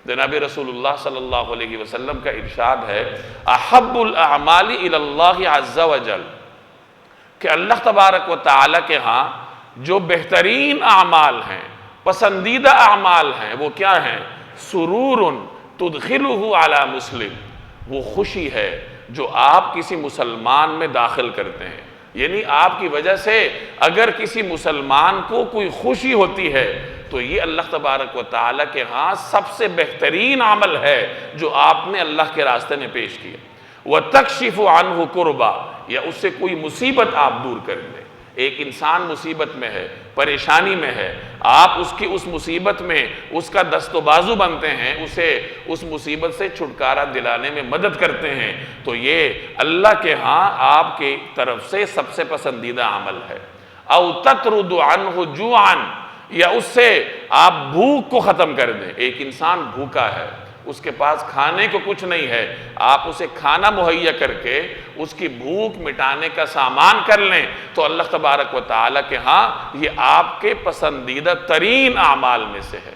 جناب رسول اللہ صلی اللہ علیہ وسلم کا ارشاد ہے احب الاعمال الی اللہ عز وجل، کہ اللہ تبارک و تعالی کے ہاں جو بہترین اعمال ہیں، پسندیدہ اعمال ہیں، وہ کیا ہیں؟ سرور تدخلہ علی مسلم، وہ خوشی ہے جو آپ کسی مسلمان میں داخل کرتے ہیں، یعنی آپ کی وجہ سے اگر کسی مسلمان کو کوئی خوشی ہوتی ہے تو یہ اللہ تبارک و تعالیٰ کے ہاں سب سے بہترین عمل ہے جو آپ نے اللہ کے راستے میں پیش کیا۔ وَتَكْشِفُ عَنْهُ كُرْبًا، یا اس سے کوئی مصیبت آپ دور کر دیں۔ ایک انسان مصیبت میں ہے، پریشانی میں ہے، آپ اس کی اس مصیبت میں اس کا دست و بازو بنتے ہیں، اسے اس مصیبت سے چھٹکارا دلانے میں مدد کرتے ہیں، تو یہ اللہ کے ہاں آپ کی طرف سے سب سے پسندیدہ عمل ہے۔ اَوْ تَطْرُدُ عَنْهُ جُوعًا، یا اس سے آپ بھوک کو ختم کر دیں۔ ایک انسان بھوکا ہے، اس کے پاس کھانے کو کچھ نہیں ہے، آپ اسے کھانا مہیا کر کے اس کی بھوک مٹانے کا سامان کر لیں تو اللہ تبارک و تعالیٰ کے ہاں یہ آپ کے پسندیدہ ترین اعمال میں سے ہے۔